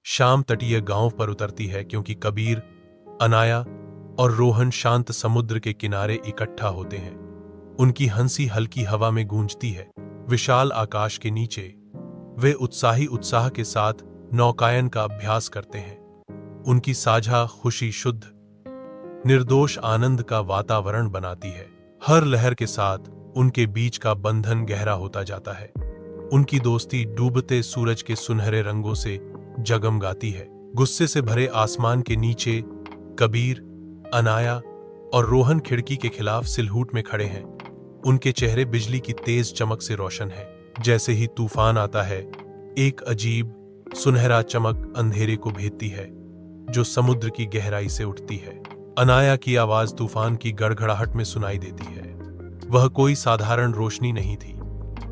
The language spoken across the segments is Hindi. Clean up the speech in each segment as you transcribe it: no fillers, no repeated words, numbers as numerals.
शाम तटीय गांव पर उतरती है क्योंकि कबीर, अनाया और रोहन शांत समुद्र के किनारे इकट्ठा होते हैं। उनकी हंसी हल्की हवा में गूंजती है। विशाल आकाश के नीचे वे उत्साह के साथ नौकायन का अभ्यास करते हैं। उनकी साझा खुशी शुद्ध, निर्दोष आनंद का वातावरण बनाती है। हर लहर के साथ उनके बीच का बंधन गहरा होता जाता है। उनकी दोस्ती डूबते सूरज के सुनहरे रंगों से जगमगाती है। गुस्से से भरे आसमान के नीचे कबीर, अनाया और रोहन खिड़की के खिलाफ सिलहूट में खड़े हैं। उनके चेहरे बिजली की तेज चमक से रोशन है। जैसे ही तूफान आता है, एक अजीब सुनहरा चमक अंधेरे को भेदती है जो समुद्र की गहराई से उठती है। अनाया की आवाज तूफान की गड़गड़ाहट में सुनाई देती है। वह कोई साधारण रोशनी नहीं थी,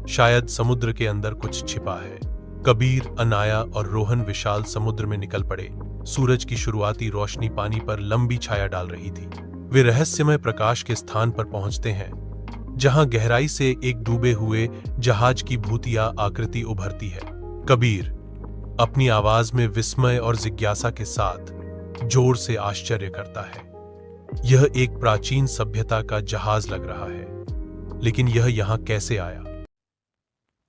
शायद समुद्र के अंदर कुछ छिपा है। कबीर, अनाया और रोहन विशाल समुद्र में निकल पड़े। सूरज की शुरुआती रोशनी पानी पर लंबी छाया डाल रही थी। वे रहस्यमय प्रकाश के स्थान पर पहुंचते हैं जहां गहराई से एक डूबे हुए जहाज की भूतिया आकृति उभरती है। कबीर अपनी आवाज में विस्मय और जिज्ञासा के साथ जोर से आश्चर्य करता है। यह एक प्राचीन सभ्यता का जहाज लग रहा है, लेकिन यह यहां कैसे आया?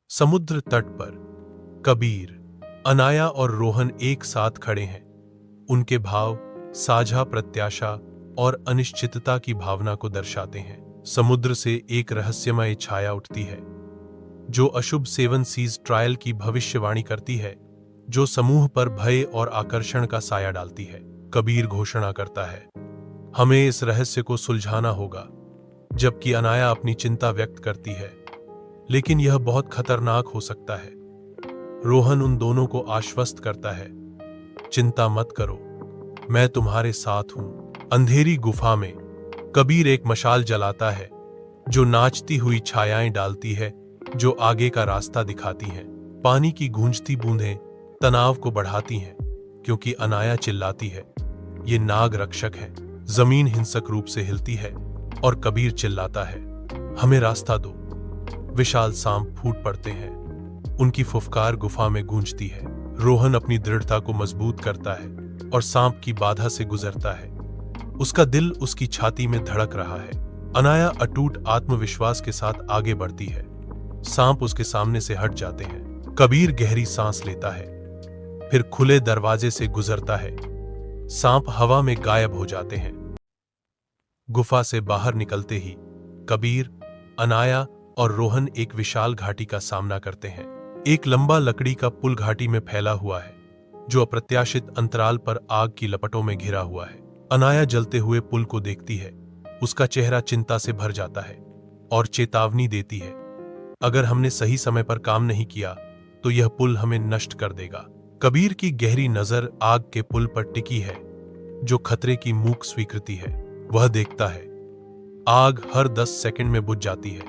समुद्र तट पर कबीर, अनाया और रोहन एक साथ खड़े हैं। उनके भाव साझा प्रत्याशा और अनिश्चितता की भावना को दर्शाते हैं। समुद्र से एक रहस्यमय छाया उठती है जो अशुभ 7 सीज ट्रायल की भविष्यवाणी करती है, जो समूह पर भय और आकर्षण का साया डालती है। कबीर घोषणा करता है, हमें इस रहस्य को सुलझाना होगा, जबकि अनाया अपनी चिंता व्यक्त करती है, लेकिन यह बहुत खतरनाक हो सकता है। रोहन उन दोनों को आश्वस्त करता है, चिंता मत करो, मैं तुम्हारे साथ हूं। अंधेरी गुफा में कबीर एक मशाल जलाता है जो नाचती हुई छायाएं डालती है, जो आगे का रास्ता दिखाती हैं। पानी की गूंजती बूंदें तनाव को बढ़ाती हैं क्योंकि अनाया चिल्लाती है, ये नाग रक्षक हैं। जमीन हिंसक रूप से हिलती है और कबीर चिल्लाता है, हमें रास्ता दो। विशाल सांप फूट पड़ते हैं। उनकी फुफकार गुफा में गूंजती है। रोहन अपनी दृढ़ता को मजबूत करता है और सांप की बाधा से गुजरता है। उसका दिल उसकी छाती में धड़क रहा है। अनाया अटूट आत्मविश्वास के साथ आगे बढ़ती है। सांप उसके सामने से हट जाते हैं। कबीर गहरी सांस लेता है, फिर खुले दरवाजे से गुजरता है। सांप हवा में गायब हो जाते हैं। गुफा से बाहर निकलते ही कबीर, अनाया और रोहन एक विशाल घाटी का सामना करते हैं। एक लंबा लकड़ी का पुल घाटी में फैला हुआ है जो अप्रत्याशित अंतराल पर आग की लपटों में घिरा हुआ है। अनाया जलते हुए पुल को देखती है। उसका चेहरा चिंता से भर जाता है और चेतावनी देती है, अगर हमने सही समय पर काम नहीं किया तो यह पुल हमें नष्ट कर देगा। कबीर की गहरी नजर आग के पुल पर टिकी है जो खतरे की मूक स्वीकृति है। वह देखता है, आग हर 10 सेकंड में बुझ जाती है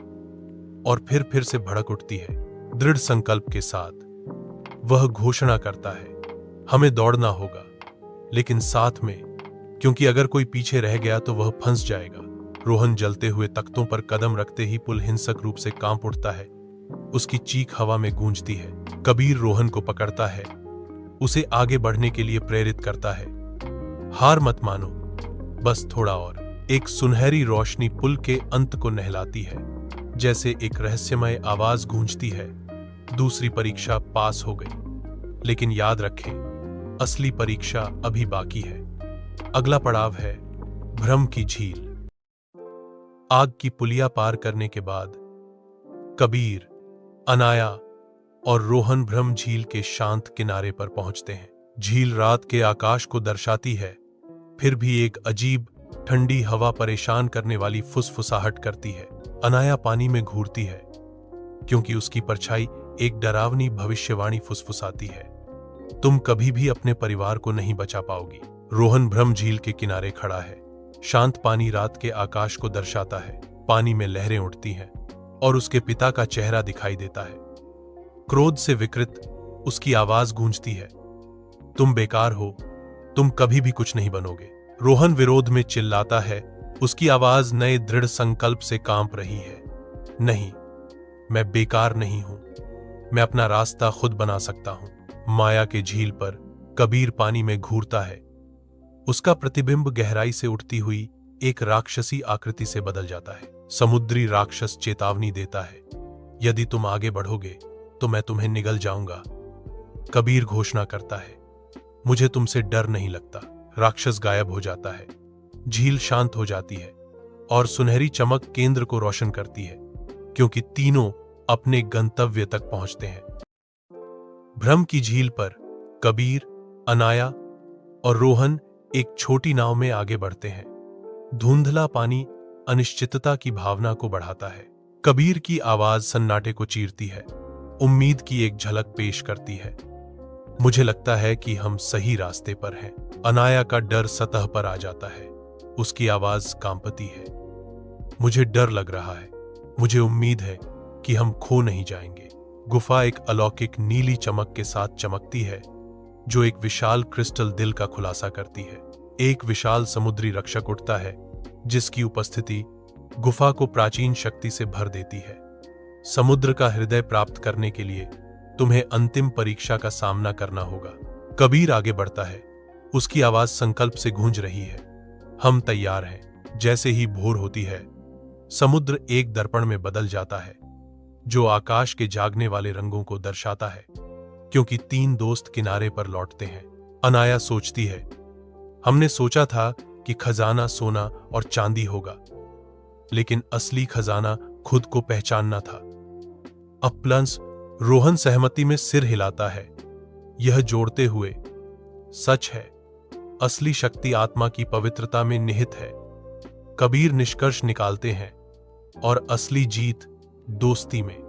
और फिर से भड़क उठती है। दृढ़ संकल्प के साथ वह घोषणा करता है, हमें दौड़ना होगा, लेकिन साथ में, क्योंकि अगर कोई पीछे रह गया तो वह फंस जाएगा। रोहन जलते हुए तख्तों पर कदम रखते ही पुल हिंसक रूप से कांप उठता है। उसकी चीख हवा में गूंजती है। कबीर रोहन को पकड़ता है, उसे आगे बढ़ने के लिए प्रेरित करता है। हार मत मानो, बस थोड़ा और। एक सुनहरी रोशनी पुल के अंत को नहलाती है। जैसे एक रहस्यमय आवाज गूंजती है, दूसरी परीक्षा पास हो गई। लेकिन याद रखें, असली परीक्षा अभी बाकी है। अगला पड़ाव है भ्रम की झील। आग की पुलिया पार करने के बाद कबीर, अनाया और रोहन भ्रम झील के शांत किनारे पर पहुंचते हैं। झील रात के आकाश को दर्शाती है, फिर भी एक अजीब ठंडी हवा परेशान करने वाली फुसफुसाहट करती है। अनाया पानी में घूरती है क्योंकि उसकी परछाई एक डरावनी भविष्यवाणी फुसफुसाती है, तुम कभी भी अपने परिवार को नहीं बचा पाओगी। रोहन भ्रम झील के किनारे खड़ा है। शांत पानी रात के आकाश को दर्शाता है। पानी में लहरें उठती हैं और उसके पिता का चेहरा दिखाई देता है। क्रोध से विकृत उसकी आवाज गूंजती है, तुम बेकार हो, तुम कभी भी कुछ नहीं बनोगे। रोहन विरोध में चिल्लाता है, उसकी आवाज नए दृढ़ संकल्प से कांप रही है, नहीं, मैं बेकार नहीं हूं, मैं अपना रास्ता खुद बना सकता हूं। माया के झील पर कबीर पानी में घूरता है। उसका प्रतिबिंब गहराई से उठती हुई एक राक्षसी आकृति से बदल जाता है। समुद्री राक्षस चेतावनी देता है, यदि तुम आगे बढ़ोगे तो मैं तुम्हें निगल जाऊंगा। कबीर घोषणा करता है, मुझे तुमसे डर नहीं लगता। राक्षस गायब हो जाता है। झील शांत हो जाती है और सुनहरी चमक केंद्र को रोशन करती है, क्योंकि तीनों अपने गंतव्य तक पहुंचते हैं। भ्रम की झील पर कबीर, अनाया और रोहन एक छोटी नाव में आगे बढ़ते हैं। धुंधला पानी अनिश्चितता की भावना को बढ़ाता है। कबीर की आवाज सन्नाटे को चीरती है, उम्मीद की एक झलक पेश करती है। मुझे लगता है कि हम सही रास्ते पर हैं। अनाया का डर सतह पर आ जाता है। उसकी आवाज कांपती है, मुझे डर लग रहा है। मुझे उम्मीद है कि हम खो नहीं जाएंगे। गुफा एक अलौकिक नीली चमक के साथ चमकती है, जो एक विशाल क्रिस्टल दिल का खुलासा करती है। एक विशाल समुद्री रक्षक उठता है, जिसकी उपस्थिति गुफा को प्राचीन शक्ति से भर देती है। समुद्र का हृदय प्राप्त करने के लिए तुम्हें अंतिम परीक्षा का सामना करना होगा। कबीर आगे बढ़ता है, उसकी आवाज संकल्प से गूंज रही है। हम तैयार हैं। जैसे ही भोर होती है, समुद्र एक दर्पण में बदल जाता है, जो आकाश के जागने वाले रंगों को दर्शाता है, क्योंकि तीन दोस्त किनारे पर लौटते हैं। अनाया सोचती है, हमने सोचा था कि खजाना सोना और चांदी होगा, लेकिन असली खजाना खुद को पहचानना था। अपलंस रोहन सहमति में सिर हिलाता है, यह जोड़ते हुए, सच है, असली शक्ति आत्मा की पवित्रता में निहित है। कबीर निष्कर्ष निकालते हैं, और असली जीत दोस्ती में।